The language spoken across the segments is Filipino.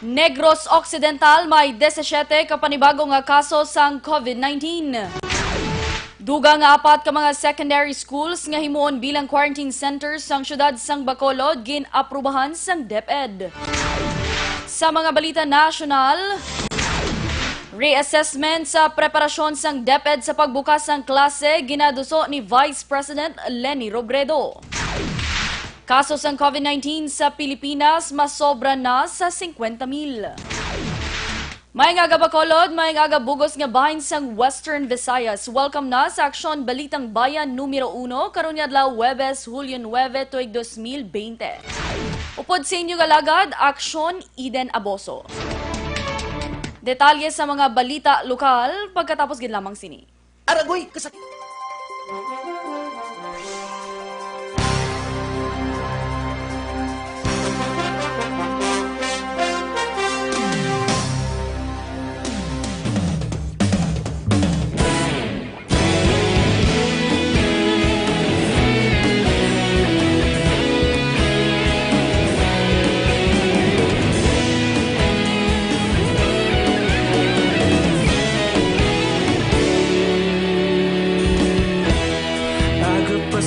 Negros Occidental may 17 ka panibagong nga kaso sang COVID-19. Duga nga 4 ka mga secondary schools nga himuon bilang quarantine centers sang syudad sang Bacolod gin-aprubahan sang DepEd. Sa mga balita national, reassessment sa preparasyon sang DepEd sa pagbukas ng klase ginaduso ni Vice President Leni Robredo. Kaso sang COVID-19 sa Pilipinas masobra na sa 50,000. May nga Bacolod, may nga bugos nga bahin sang Western Visayas. Welcome na sa Aksyon Balitang Bayan Numero 1 karon nga adlaw Huwebes, Hulyo 9, tuig 2020. Upod sa inyo galagad, Aksyon Eden Aboso. Detalye sa mga balita lokal pagkatapos gid lamang sini. Aragoy, kasakit.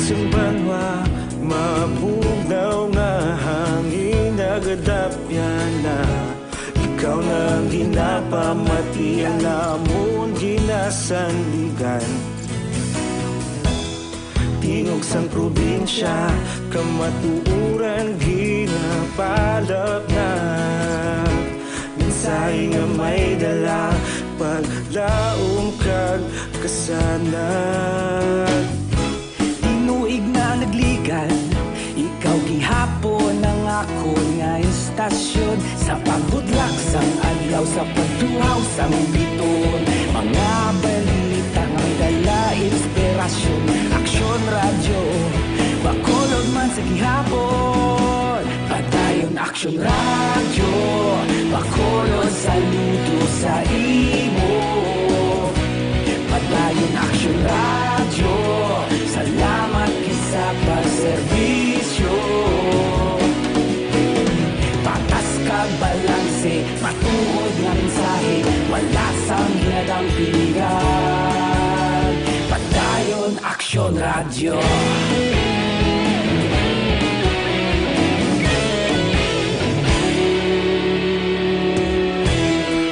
Ang banwa, mabugnaw nga hangin nagadapyan na ikaw nang ginapamati ang namon ginasandigan. Tingog sang probinsya, kamatuuran ginapalap na minsay nga may dala paglaom kag kasanag. Ikaw gihapon ang ako nga istasyon sa pagbudlak sang adlaw sa pagtuhaw sang biton. Mga balita nga dala inspirasyon, Aksyon radyo, Bacolod man sa gihapon. Padayon Aksyon radyo, Bacolod saludo sa imo. Padayon Aksyon radyo, salamat sa pagserbisyo. Patas kag balanse, matuod nga mensahe, wala sang hinadang pilihan. Padayon Aksyon radyo.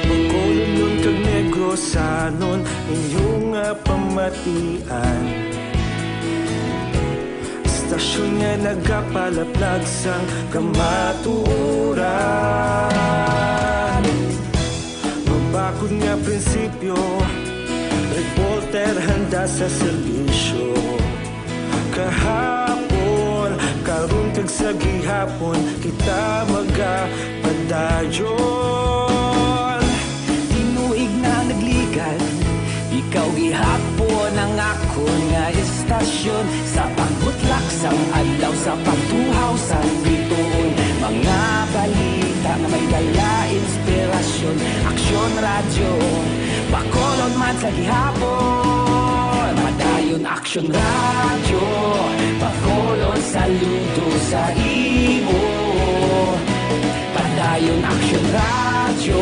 Bacolod nun kag Negros anon inyong pamatian. Stasyon nga nagapalaplag sang kamatuuran. Mabakod nga prinsipyo, reporter handa sa serbisyo. Kahapon, karon kag sa gihapon, kita magapadayon. Tinuig na nagligan, ikaw gihapon ang ako nga istasyon sa pagbutlak sang adlaw sa pagtuhaw sang biton. Mga balita nga may dala inspirasyon, Aksyon radyo, Bacolod man sa gihapon. Padayon Aksyon radyo, Bacolod saludo sa imo. Padayon Aksyon radyo,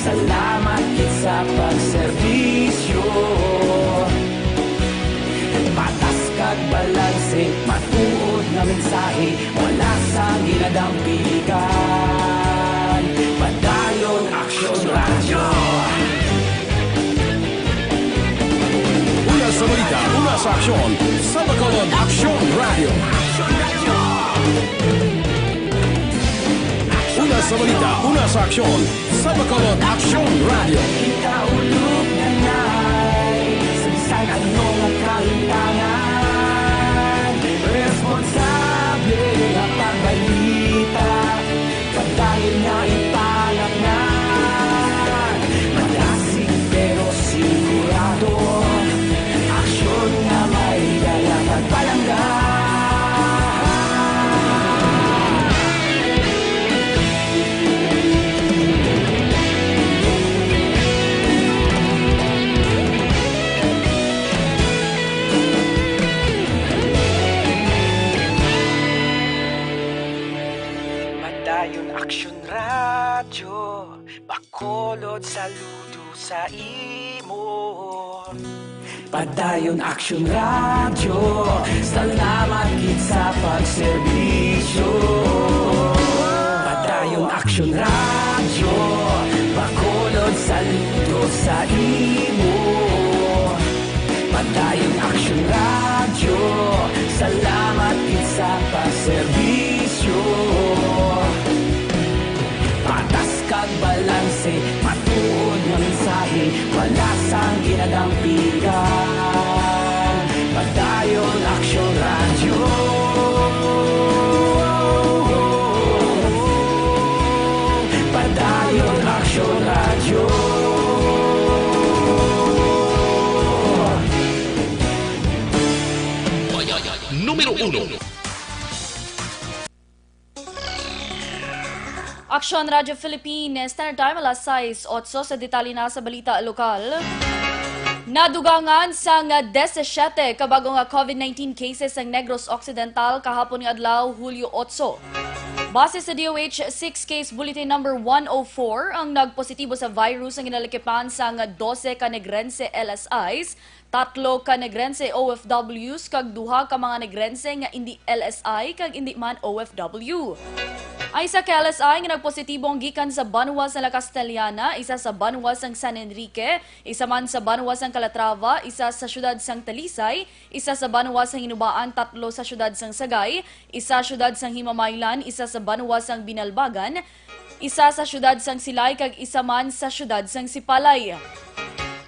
salamat kit sa pagserbisyo. Patas kag balanse, matuod na mensahe, wala sang ginadang pilikan. Padayon Aksyon radyo. Una sa balita, una sa aksyon, sa Bacolod Aksyon Radio. Una sa balita, una sa aksyon, sa Bacolod Aksyon Radio. Ikaulog na na'y sabisan anong ang kalintangan. Responsable ang pagbalita, pagdayon na ipalaknan. Malasig pero sigurado, aksyon na may dala pagpalanggan. radyo, bakolod saludo sa imo. Padayon Aksyon Radyo, salamat gid sa pagserbisyo. Padayon Aksyon Radyo, bakolod saludo sa imo. Padayon Aksyon Radyo, salamat gid sa pagserbisyo. Patas kag balanse, matuod nga mensahe, wala sang ginadampigan. Padayon Aksyon Radyo. Padayon Aksyon Radyo. Numero 1. Aksyon Radio Philippines, Standard Time, alas 6:08 sa detalye na sa balita lokal. Nadugangan sang 17 kabagong COVID-19 cases ang Negros Occidental kahapon ng adlaw Hulyo 8. Base sa DOH 6-case bulletin number 104, ang nagpositibo sa virus ang inalakipan sang 12 ka Negrense LSIs, 3 ka Negrense OFWs kag 2 ka mga Negrense nga indi LSI kag indi man OFW. Ay isa ka LSI nga nagpositibo ang gikan sa Banuas ng La Castellana, isa sa Banuas ng San Enrique, isa man sa Banuas ng Calatrava, isa sa syudad sang Talisay, isa sa Banuas ng Inubaan, 3 sa syudad sang Sagay, isa sa syudad sang Himamaylan, isa sa Banuas ng Binalbagan, isa sa syudad sang Silay kag isa man sa syudad sang Sipalay.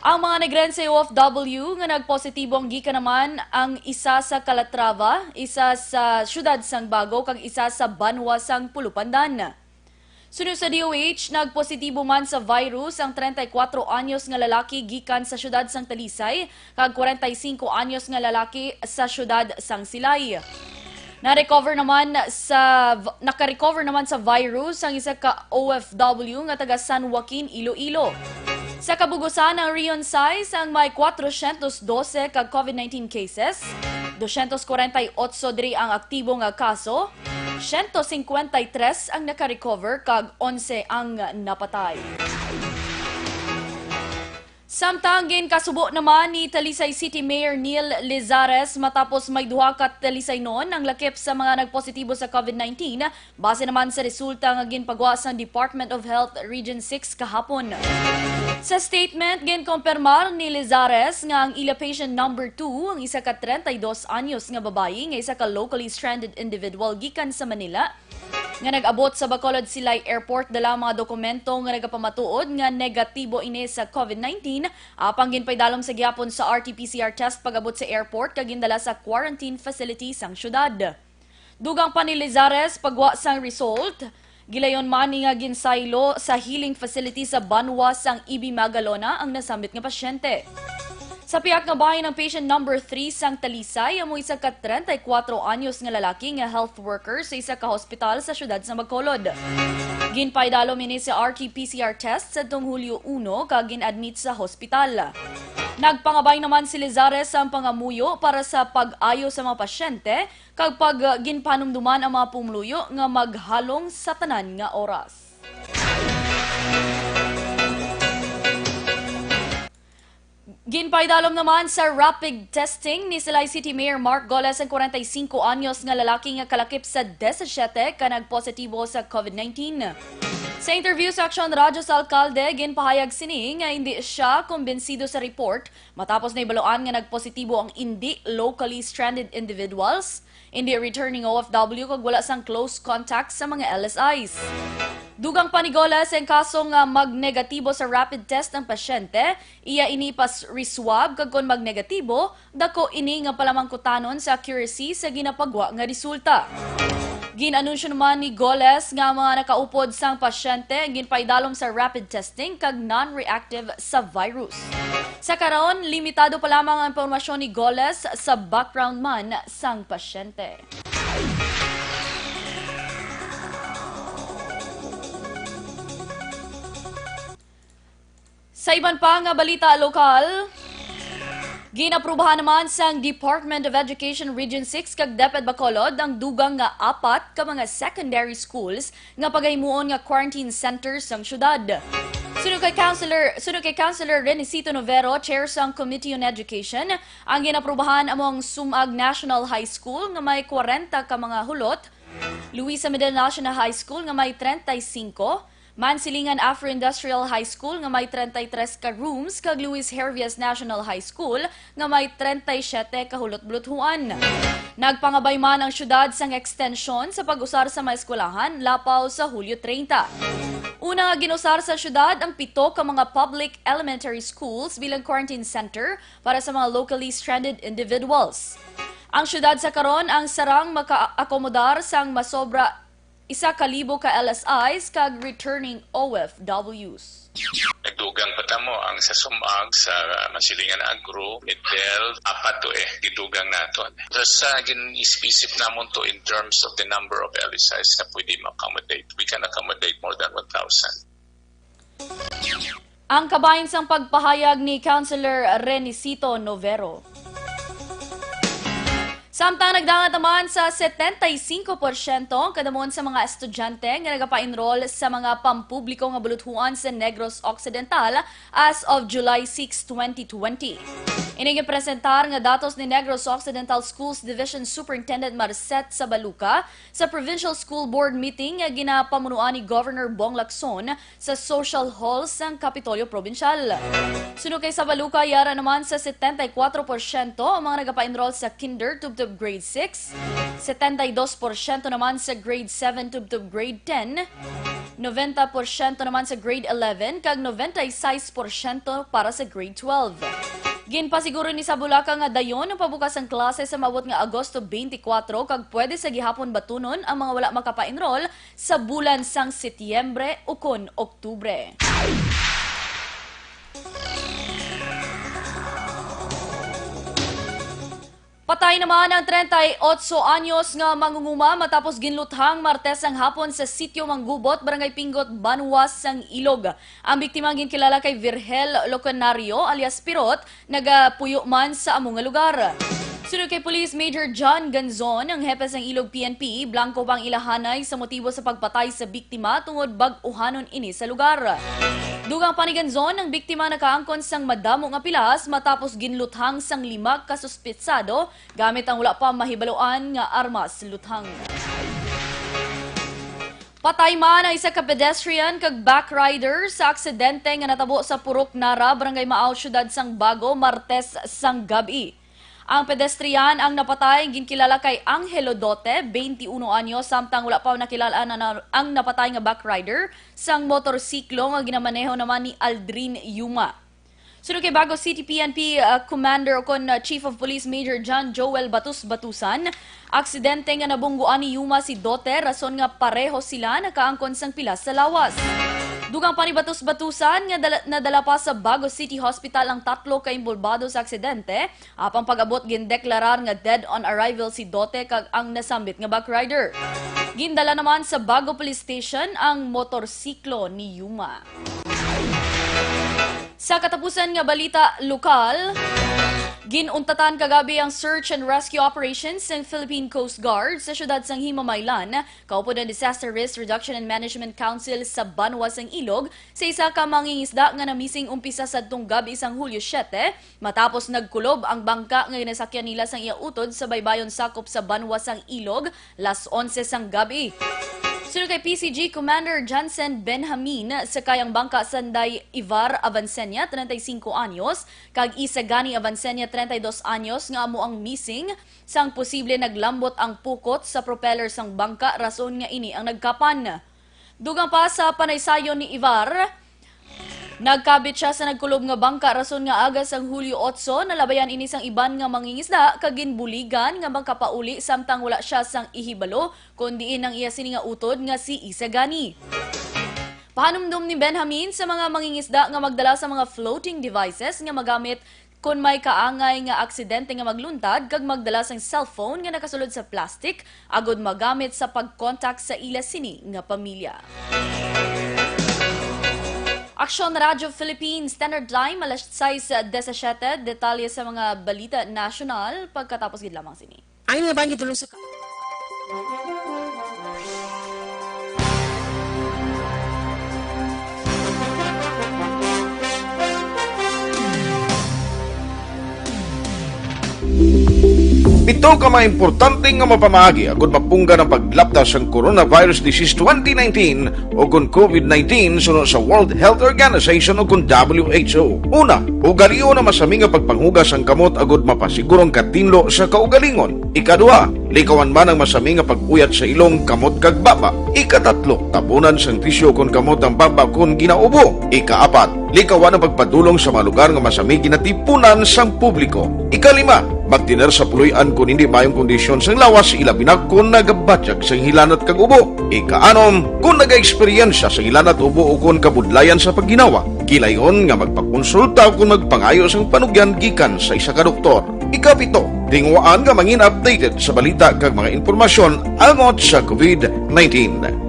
Ang mga Negrense OFW nga nagpositibo ang gikan naman ang isa sa Calatrava, isa sa syudad sang Bago kag isa sa Banwa sang Pulupandan. Sunod sa DOH, nagpositibo man sa virus ang 34 anyos nga lalaki gikan sa syudad sang Talisay kag 45 anyos nga lalaki sa syudad sang Silay. Naka-recover naman sa virus ang isa ka OFW nga taga San Joaquin, Iloilo. Sa kabugusan ng Rion size, ang may 412 kag COVID-19 cases, 248 diri ang aktibo nga kaso, 153 ang naka-recover kag 11 ang napatay. Samtang kasubo naman ni Talisay City Mayor Neil Lizares matapos may 2 ka Talisaynon ang lakip sa mga nagpositibo sa COVID-19 base naman sa resulta nga ginpagawa sa Department of Health Region 6 kahapon. Sa statement, ginkompirmar ni Lizares nga ang ila patient number 2, ang isa ka 32 anyos nga babae nga isa ka locally stranded individual gikan sa Manila, nga nag-abot sa Bacolod Silay Airport dala mga dokumento nga nagapamatuod nga negatibo ini sa COVID-19 apang ginpaydalom sa gihapon sa RT-PCR test pag-abot sa airport kag gindala sa quarantine facility sang syudad. Dugang pa ni Lizares pagwa sang result, gilayon man nga ginsaylo sa healing facility sa Banwa sang Ibi Magalona ang nasambit nga pasyente. Sa piyak nga bahay ng patient number 3 sang Talisay, amo isa ka 34 anyos nga lalaki nga health worker sa isa ka hospital sa syudad sa Bacolod. Ginpaydalom ini sa RT-PCR test sa Hulyo 1 kag gin-admit sa hospital. Nagpangabay naman si Lizares sa pangamuyo para sa pag-ayo sa mga pasyente kag pag ginpanumduman ang mga pumuluyo nga maghalong sa tanan nga oras. Ginpaydalom naman sa rapid testing ni Silay City Mayor Mark Goles ang 45 anyos nga lalaki nga kalakip sa 17 ka nagpositibo sa COVID-19. Sa interview sa Aksyon Radyo sa alkalde, ginpahayag sini nga hindi siya kumbensido sa report matapos na ibaluan nga nagpositibo ang hindi locally stranded individuals, hindi returning OFW kag wala sang close contact sa mga LSIs. Dugang pa ni Goles ang kaso nga magnegatibo sa rapid test ng pasyente, iya inipas reswab kag kon magnegatibo, dako ini nga palamangkutanon sa accuracy sa ginapagwa nga resulta. Ginanunsyo naman ni Goles nga mga nakaupod sang pasyente ginpaidalom sa rapid testing kag non-reactive sa virus. Sa karon, limitado pa lamang ang impormasyon ni Goles sa background man sang pasyente. Sa iban pa nga balita lokal, Ginaprubahan naman sang Department of Education Region 6 kag DepEd Bacolod ang dugang nga 4 ka mga secondary schools nga paghimuon nga quarantine centers sang syudad. Sunod kay Councilor Renisito Numero, chair sang Committee on Education, ang ginaprubahan among Sumag National High School nga may 40 ka mga hulot, Luisa Middle National High School nga may 35, Mansilingan Afro-Industrial High School nga may 33 ka rooms kag Luis Hervias National High School nga may 37 ka hulot-buluthuan. Nagpangabay man ang syudad sang extension sa pag-usar sa mga eskwelahan lapaw sa Hulyo 30. Una nga ginusar sa syudad ang 7 ka mga public elementary schools bilang quarantine center para sa mga locally stranded individuals. Ang syudad sa karon ang sarang maka-akomodar sang masobra 1,000 ka LSIs kag returning OFWs. Nagdugang patamo ang sa Sumag, sa Masilingan Agro, Middle, 4 gidugang naton. Sa gin-ispisip namon to in terms of the number of LSIs na pwede ma-accommodate. We can accommodate more than 1,000. Ang kabahin sang pagpahayag ni Councilor Renisito Numero. Samtang nagdangat naman sa 75% ang kadamon sa mga estudyante nga nagapa-enroll sa mga pampubliko nga buluthuan sa Negros Occidental as of July 6, 2020. Inigipresentar nga datos ni Negros Occidental Schools Division Superintendent Marcet Sabaluca sa Provincial School Board meeting nga ginapamunuan ni Governor Bong Lacson sa Social Hall sang Kapitolyo Provincial. Sunod kay Sabaluca, yara naman sa 74% ang mga nagapa-enroll sa Kinder to grade 6, 72% naman sa grade 7 to grade 10, 90% naman sa grade 11, kag 96% para sa grade 12. Ginpasiguro ni Sabulaca nga dayon ang pabukas ang klase sa mabot nga Agosto 24 kag pwede sa gihapon batunon ang mga wala makapa-enroll sa bulan sang Setyembre ukon Oktubre. Patay naman ang 38 anyos nga mangunguma matapos ginluthang Martes ang hapon sa sitio Manggubot, Barangay Pingot, Banwas sang Ilog. Ang biktima ginkilala kay Virgel Loconario alias Pirot, nagapuyo man sa among nga lugar. Sunod kay Police Major John Ganzon, ang hepe sang Ilog PNP, blanco pang ilahanay sa motibo sa pagpatay sa biktima tungod bag-uhanon ini sa lugar. Dugang pa ni Ganzon, ang biktima nakaangkon sang madamo nga pilas matapos ginluthang sang 5 kasuspetsado gamit ang wala pa mahibaloan nga armas luthang. Patay man ang isa ka pedestrian kag backrider sa aksidente nga natabo sa Purok Nara, Barangay Maaw, Syudad sang Bago, Martes sang gabi. Ang pedestrian ang napatay ginkilala kay Angelo Dote, 21 anyo, samtang wala pa nakilalaan ang napatay nga backrider sang motorsiklo nga ginamaneho naman ni Aldrin Yuma. Sunod kay Bago City PNP Commander o Chief of Police Major John Joel Batusan, aksidente nga nabungguan ni Yuma si Dote, rason nga pareho sila nakaangkon sang pilas sa lawas. Dugang pa ni Batusan nga nadala pa sa Bago City Hospital ang 3 ka involbado sa aksidente, apang pag-abot gindeklarar nga dead on arrival si Dote kag ang nasambit nga backrider. Gindala naman sa Bago Police Station ang motorsiklo ni Yuma. Sa katapusan nga balita lokal, ginuntatan kagabi ang search and rescue operations ng Philippine Coast Guard sa syudad sang Himamaylan, kaupo ng Disaster Risk Reduction and Management Council sa Banwas sang Ilog sa isa ka mangingisda nga namising umpisa sa gabi isang Hulyo 7 matapos nagkulob ang bangka nga ginasakyan nila sang iautod sa baybayon sakop sa Banwas sang Ilog las 11 sang gabi. Sunod kay PCG Commander Johnson Benjamin sa kayang bangka sanday Ivar Avancenia, 35 anyos, kag Isagani Avancenia, 32 anyos nga amo ang missing sang posible naglambot ang pukot sa propeller sang bangka, rason nga ini ang nagkapan. Dugang pa sa panaysayon ni Ivar, nagkabit siya sa nagkulob nga bangka, rason nga agas ang Hulyo 8 nalabayan ini sang iban nga mangingisda kagin buligan nga magkapauli samtang wala siya sang ihibalo kundi ang iya sini nga utod nga si Isagani. Pahanumdum ni Benjamin sa mga mangingisda nga magdala sa mga floating devices nga magamit kung may kaangay nga aksidente nga magluntad kag magdala sang cellphone nga nakasulod sa plastic agod magamit sa pag-contact sa ila sini nga pamilya. Aksyon Radyo Philippines Standard Time, alas 6:17. Detalye sa mga balita nasyonal pagkatapos gid lamang sini. Ang nabanggit tulong sa Ito ka mga importante nga mapamagi agud mapungga ng paglaptas ang Coronavirus Disease 2019 o kung COVID-19 sunod sa World Health Organization o kung WHO. Una, ugaliyo na masami nga pagpanghugas ang kamot agud mapasigurong katinlo sa kaugalingon. Ikadua, likawan man ang masami nga pag-uyat sa ilong kamot kag baba. Ikatatlo, tapunan sang tisyo kung kamot ang baba kung ginaubo. Ikaapat, likawan ang pagpadulong sa mga lugar nga masami ginatipunan sang publiko. Ikalima, magtiner sa puluyan kung hindi mayong kondisyon sang lawas ilabi na kung nagabatyag sang hilanat kag ubo. Ikaanom, kung naga-eksperyensya sa hilanat ubo o kung kabudlayan sa pagginawa. Kilayon nga magpakonsulta kung magpangayo sang panugyan gikan sa isa ka doktor. Ikapito, tingwaan nga mangin updated sa balita kag mga informasyon angot sa COVID-19.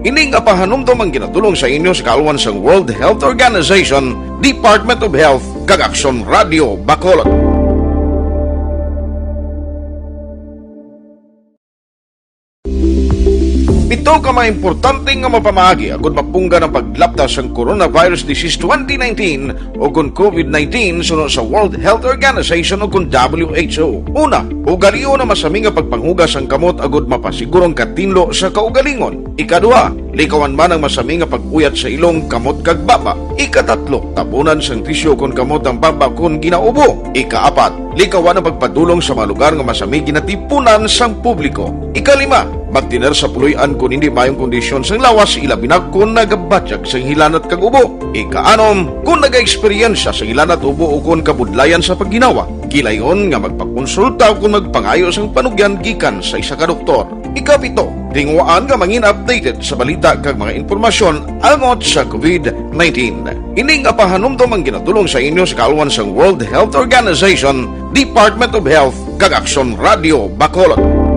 Ining apahanumdom ang ginatulong sa inyo sa kaalwan sang World Health Organization, Department of Health kag Aksyon Radio Bacolod. Ito ka mga importante nga mapamagi agud mapungga ng paglaptas ang Coronavirus Disease 2019 o kung COVID-19 sunod sa World Health Organization o kung WHO. Una, ugaliyo na masami nga pagpanghugas ang kamot agud mapasigurong katinlo sa kaugalingon. Ikadua, likawan man ang masami nga pag-uyat sa ilong kamot kag baba. Ikatatlo, tapunan sang tisyo kung kamot ang baba kung ginaubo. Ikaapat, likawan ang pagpadulong sa mga lugar nga masami ginatipunan sang publiko. Ikalima, magtiner sa puluyan kung hindi mayong kondisyon sang lawas ilabi na kung nagabatyag sang hilanat kag ubo. Ikaanom, kung naga-eksperyensya sa hilanat ubo o kung kabudlayan sa pagginawa. Kilayon nga magpakonsulta kung magpangayo sang panugyan gikan sa isa ka doktor. Ikapito, tingwaan nga mangin updated sa balita kag mga informasyon angot sa COVID-19. Ining apahanumdom ang ginatulong sa inyo sa kaalwan sang World Health Organization, Department of Health kag Aksyon Radio Bacolod.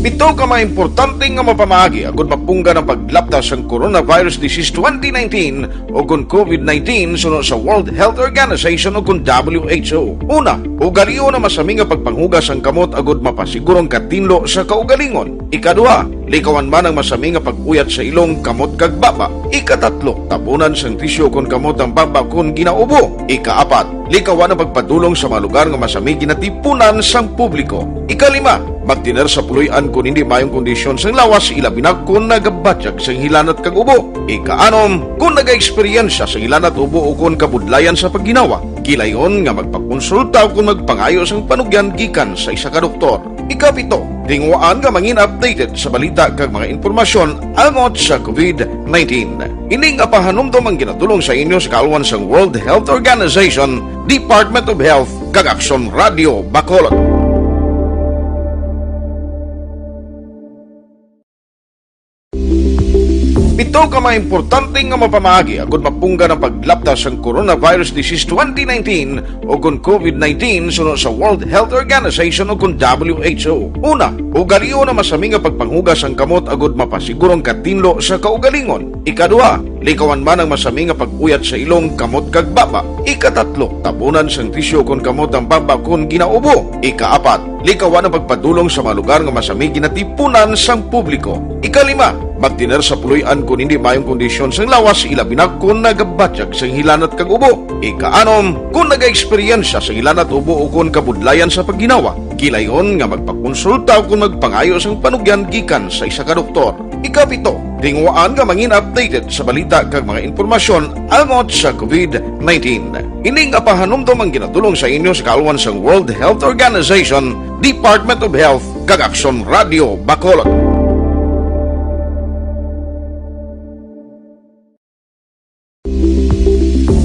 Ito ka mga importante nga mapamagi agud mapungga ng paglaptas ang Coronavirus Disease 2019 o kung COVID-19 sunod sa World Health Organization o kung WHO. Una, ugaliyo na masami nga pagpanghugas ang kamot agud mapasigurong katinlo sa kaugalingon. Ikadua, likawan man ang masami nga pag-uyat sa ilong kamot kag baba. Ikatatlo, tapunan sang tisyo kung kamot ang baba kung ginaubo. Ikaapat, likawan ang pagpadulong sa mga lugar nga masami ginatipunan sang publiko. Ikalima, magtiner sa puluyan kung hindi mayong kondisyon sang lawas ilabi na kung nagabatyag sang hilanat kag ubo. Ikaanom, kung naga-eksperyensya sa hilanat ubo o kung kabudlayan sa pagginawa. Kilayon nga magpakonsulta kung magpangayo sang panugyan gikan sa isa ka doktor. Ikapito, tingwaan nga mangin updated sa balita kag mga informasyon angot sa COVID-19. Ining apahanumdom ang ginatulong sa inyo sa kaalwan sang World Health Organization, Department of Health kag Aksyon Radio Bacolod. Ito ka mga importante nga mapamagi agud mapungga ng paglaptas ang Coronavirus Disease 2019 o kung COVID-19 sunod sa World Health Organization o kung WHO. Una, ugaliyo na masami nga pagpanghugas ang kamot agud mapasigurong katinlo sa kaugalingon. Ikadua, likawan man ang masami nga pag-uyat sa ilong kamot kag baba. Ikatatlo, tapunan sang tisyo kung kamot ang baba kung ginaubo. Ikaapat, likawan ang pagpadulong sa mga lugar nga masami ginatipunan sang publiko. Ikalima, magtiner sa puluyan kung hindi mayong kondisyon sang lawas ilabi na kung nagabatyag sang hilanat kag ubo. Ikaanom, kung naga-eksperyensya sa hilanat ubo o kung kabudlayan sa pagginawa. Kilayon nga magpakonsulta kung magpangayo sang panugyan gikan sa isa ka doktor. Ikapito, tingwaan nga mangin updated sa balita kag mga informasyon angot sa COVID-19. Ining apahanumdom ang ginatulong sa inyo sa kaalwan sang World Health Organization, Department of Health kag Aksyon Radio Bacolod.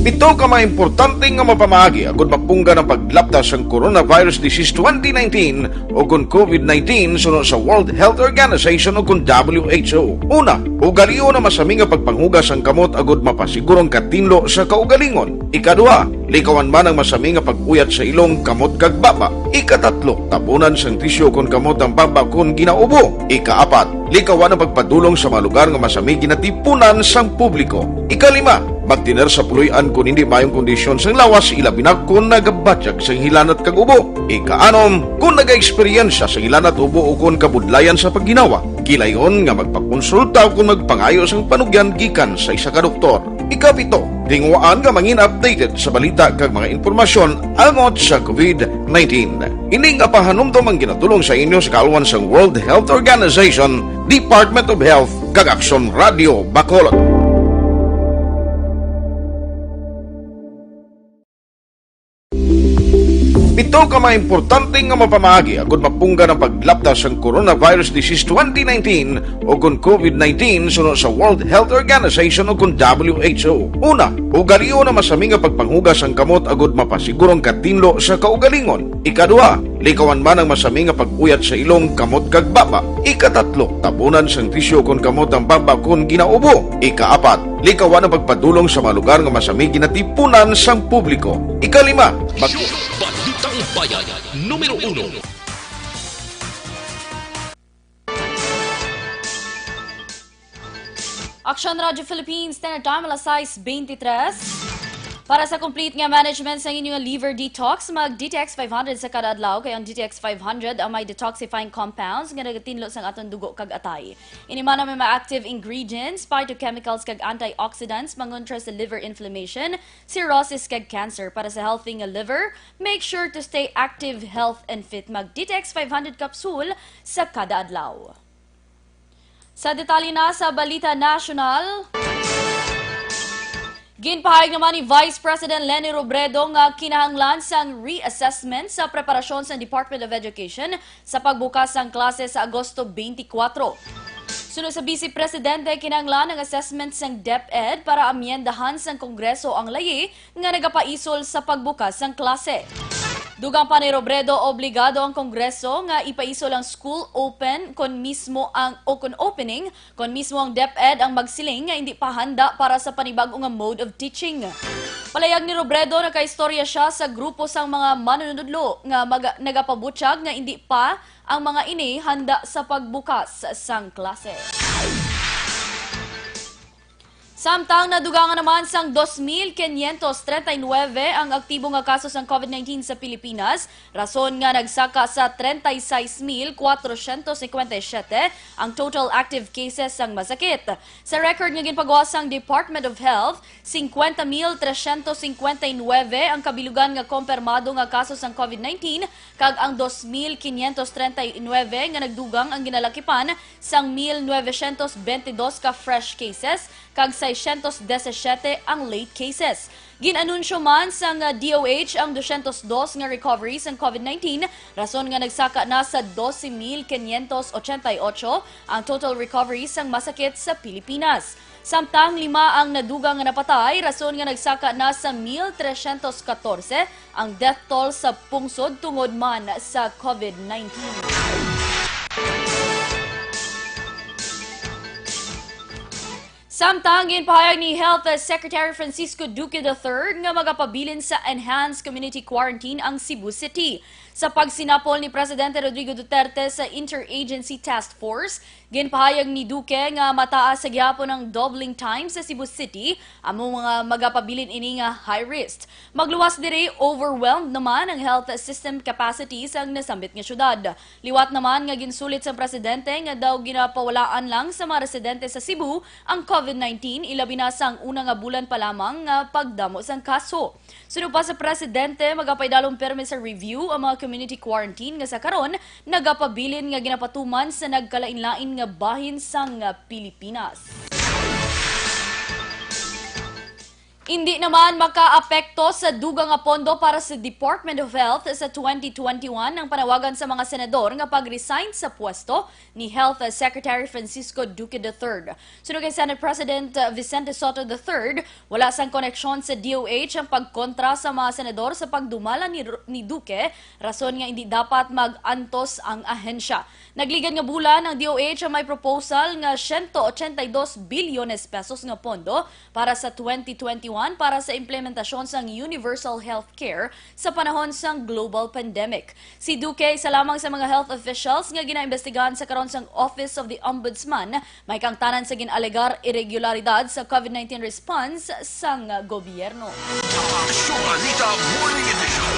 Pito ka mga importante nga mapamagi agud mapungga ng paglaptas sang coronavirus disease 2019 o kung COVID-19 sunod sa World Health Organization o kung WHO. Una, ugaliyo na masami nga pagpanghugas ang kamot agud mapasigurong katinlo sa kaugalingon. Ikadua, likawan man ang masami nga pag-uyat sa ilong kamot kag baba. Ikatatlo, tapunan sang tisyo kung kamot ang baba kung ginaubo. Ikaapat, likawan ang pagpadulong sa mga lugar nga masami ginatipunan sang publiko. Ikalima, magtiner sa puluyan kung hindi mayong kondisyon sang lawas, ilabi na kung nagabatyag sang hilanat kag ubo. Ikaanom, kung naga-eksperyensya sa hilanat ubo o kung kabudlayan sa pagginawa. Kilayon nga magpakonsulta kung magpangayo sang panugyan gikan sa isa ka doktor. Ikapito, tingwaan nga mangin updated sa balita kag mga impormasyon angot sa COVID-19. Ining apahanumdom ang ginatulong sa inyo sa kalwan sang World Health Organization, Department of Health kag Aksyon Radio Bacolod. Pito ka mga importante nga mapamagi agud mapungga ng paglaptas sang coronavirus disease 2019 o kung COVID-19 sunod sa World Health Organization o kung WHO. Una, ugaliyo na masami nga pagpanghugas ang kamot agud mapasigurong katinlo sa kaugalingon. Ikadua, likawan man ang masami nga pag-uyat sa ilong kamot kag baba. Ikatatlo, tapunan sang tisyo kung kamot ang baba kung ginaubo. Ikaapat, likawan ang pagpadulong sa mga lugar nga masami ginatipunan sang publiko. Ikalima, Balitang Bayan, Numero 1. Aksyon Radio Philippines, Standard Time, alas 6:23. Para sa complete nga management sa inyong liver detox, mag-DTX 500 sa kada adlaw. Kaya ang DTX 500 ang may detoxifying compounds nga nagatinlo sa aton dugo kag atay. Inimana may mga active ingredients, phytochemicals kag antioxidants mangontra sa liver inflammation, cirrhosis kag cancer. Para sa healthy nga liver, make sure to stay active, health and fit. Mag-DTX 500 capsule sa kada adlaw. Sa detalye na sa Balita National, ginpahayag naman ni Vice President Leni Robredo nga kinahanglan sang reassessment sa preparasyon sa Department of Education sa pagbukas ng klase sa Agosto 24. Sunod sa Vice Presidente, kinahanglan ang assessment sang DepEd para amyendahan sang Kongreso ang layi nga nagapaisol sa pagbukas ng klase. Dugang pa ni Robredo, obligado ang Kongreso nga ipaisol ang school open kon mismo ang opening kon mismo ang DepEd ang magsiling nga hindi pa handa para sa panibagong nga mode of teaching. Palayag ni Robredo, nakaistorya siya sa grupo sang mga manunudlo nga nagapabutyag nga hindi pa ang mga ini handa sa pagbukas sang klase. Samtang nadugangan naman sang 2,539 ang aktibo nga kaso sang COVID-19 sa Pilipinas, rason nga nagsaka sa 36,457 ang total active cases sang masakit. Sa record nga ginpagawa sang Department of Health, 50,359 ang kabilugan nga kompirmado nga kaso sang COVID-19 kag ang 2,539 nga nagdugang ang ginalakipan sang 1,922 ka fresh cases kag 617 ang late cases. Ginanunsyo man sang DOH ang 202 nga recoveries ng COVID-19, rason nga nagsaka na sa 12,588 ang total recoveries ng masakit sa Pilipinas. Samtang 5 ang nadugang nga napatay, rason nga nagsaka na sa 1,314 ang death toll sa pungsod tungod man sa COVID-19. Samtang ginpahayag ni Health Secretary Francisco Duque III nga magapabilin sa enhanced community quarantine ang Cebu City. Sa pagsinapol ni Presidente Rodrigo Duterte sa Interagency Task Force, ginpahayag ni Duque nga mataas sa gihapon ng doubling time sa Cebu City among mga magapabilin ini nga high risk. Magluwas diri, overwhelmed naman ang health system capacity sa nasambit nga syudad. Liwat naman nga ginsulit sa Presidente nga daw ginapawalaan lang sa mga residente sa Cebu ang COVID-19, ilabi na sang una nga bulan pa lamang nga pagdamo sang kaso. Sunod pa sa Presidente, magapaydalong permi sa review ang mga community quarantine nga sa karon nagapabilin nga ginapatuman sa nagkalain-lain nga bahin sang Pilipinas. Hindi naman makaapekto sa dugang nga pondo para sa Department of Health sa 2021 ang panawagan sa mga senador nga pag-resign sa pwesto ni Health Secretary Francisco Duque III. Sunod kay Senate President Vicente Soto III, wala sang koneksyon sa DOH ang pagkontra sa mga senador sa pagdumala ni Duque, rason nga hindi dapat mag-antos ang ahensya. Nagligan nga bulan ang DOH ang may proposal nga 182 bilyones pesos nga pondo para sa 2021 para sa implementasyon sang universal health care sa panahon sang global pandemic. Si Duque isa lamang sa mga health officials nga ginaimbestigahan sa karon sang Office of the Ombudsman may kangtanan sa ginalegar irregularidad sa COVID-19 response sang gobyerno. Aksyon Balita Morning Edition.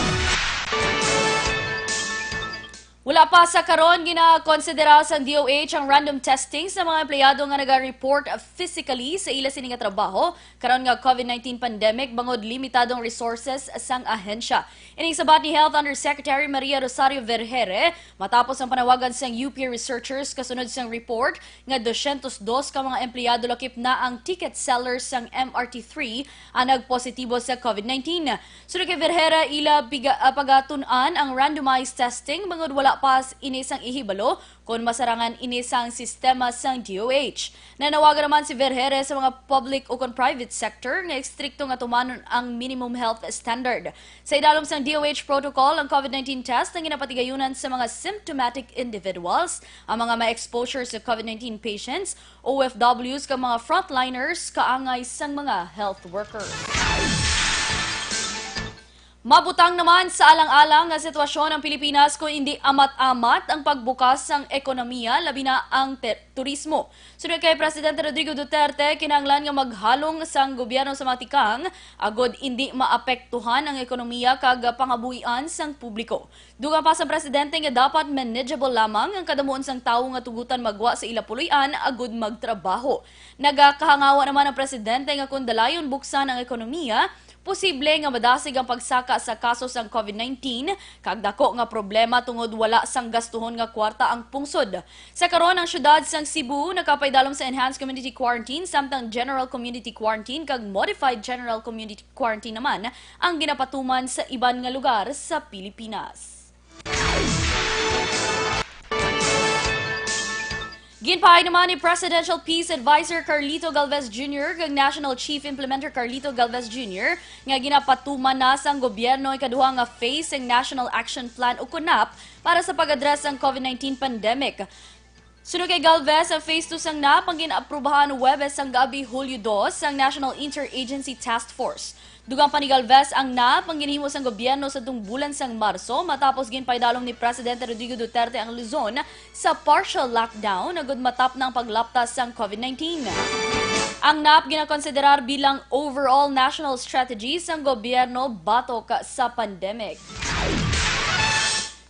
Wala pa sa karon ginakonsidera sa DOH ang random testing sa mga empleyado nga naga-report physically sa ila sini nga trabaho karon nga COVID-19 pandemic bangod limitadong resources sang ahensya. Ining sabat ni Health Undersecretary Maria Rosario Vergere matapos ang panawagan sang UP researchers kasunod sang report nga 202 ka mga empleyado lakip na ang ticket sellers sang MRT3 ang nagpositibo sa COVID-19. Sunod kay Vergere ila pagatun-an ang randomized testing bangod wala pas inisang ihibalo kung masarangan inisang sistema sang DOH. Nanawagan naman si Vergere sa mga public o kon private sector nga ekstrikto nga tumanon ang minimum health standard. Sa idalom sang DOH protocol, ang COVID-19 test ang ginapatigayunan sa mga symptomatic individuals, ang mga may exposure sa COVID-19 patients, OFWs ka mga frontliners, kaangay sang mga health workers. Mabutang naman sa alang-alang nga sitwasyon ng Pilipinas kung hindi amat-amat ang pagbukas ng ekonomiya, labi na ang turismo. Sunod kay Presidente Rodrigo Duterte, kinahanglan nga maghalong sang gobyerno sa matikang, agod hindi maapektuhan ang ekonomiya kag pangabuhian sang publiko. Dugang pa sa Presidente nga dapat manageable lamang ang kadamuon sang tawo nga tugutan magwa sa ila puloy-an agod magtrabaho. Nagakahangawa naman ang Presidente nga kung dalayon buksan ang ekonomiya, posible nga madasig ang pagsaka sa kaso sang COVID-19 kag dako nga problema tungod wala sang gastuhon nga kwarta ang pungsod. Sa karon ang syudad sang Cebu nakapaydalom sa enhanced community quarantine samtang general community quarantine kag modified general community quarantine naman ang ginapatuman sa iban nga lugar sa Pilipinas. Ginpahay naman ni Presidential Peace Advisor Carlito Galvez Jr. kag National Chief Implementer Carlito Galvez Jr. nga ginapatuman na sang gobyerno ikaduha nga phase ng National Action Plan o KUNAP para sa pag-address ang COVID-19 pandemic. Sunod kay Galvez, ang phase 2 sang NAP ang ginaaprubahan Huwebes sang gabi Hulyo 2 sang National Interagency Task Force. Dugang pa ni Galvez ang NAP ang ginhimo sang gobyerno sa bulan sang Marso matapos ginpaydalom ni Presidente Rodrigo Duterte ang Luzon sa partial lockdown agud matap ng paglaptas sang COVID-19. Ang NAP ginakonsiderar bilang overall national strategy sang gobyerno batok sa pandemic.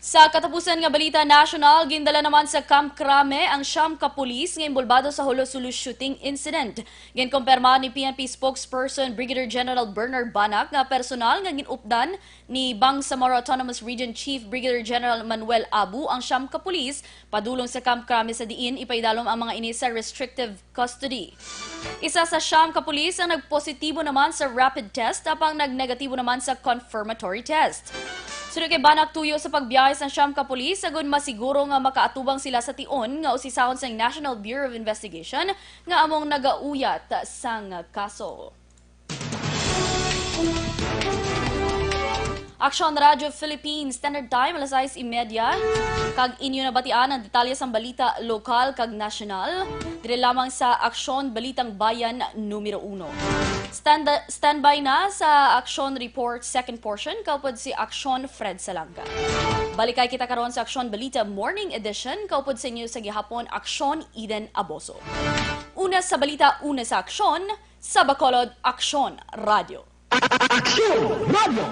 Sa katapusan nga balita national, gindala naman sa Camp Crame ang 9 ka pulis nga imbolbado sa Hulo-Sulu shooting incident. Ginkumpirma ni PNP spokesperson Brigadier General Bernard Banak nga personal nga ginupdan ni Bangsamoro Autonomous Region Chief Brigadier General Manuel Abu ang 9 ka pulis padulong sa Camp Crame sa diin ipaydalom ang mga ini sa restrictive custody. Isa sa 9 ka pulis ang nagpositibo naman sa rapid test apang nagnegatibo naman sa confirmatory test. Sunod kay Banak tuyo sa pagbiyahe sa 9 ka pulis agud masiguro nga makaatubang sila sa tion nga usisahon sa National Bureau of Investigation nga among nagauyat sang kaso. Aksyon Radio Philippines Standard Time alas 6:30 kag inyo nabatian ang detalye sang balita lokal kag nasyonal dire lamang sa Aksyon Balitang Bayan Numero 1. Standby na sa Aksyon Report second portion kaupod si Aksyon Fred Salanga. Balikay kita karon sa Aksyon Balita Morning Edition kaupod sa inyo sa gihapon Aksyon Eden Aboso. Una sa balita, una sa Aksyon, sa Bacolod Aksyon Radio. Aksyon Radio!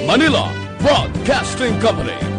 Manila Broadcasting Company.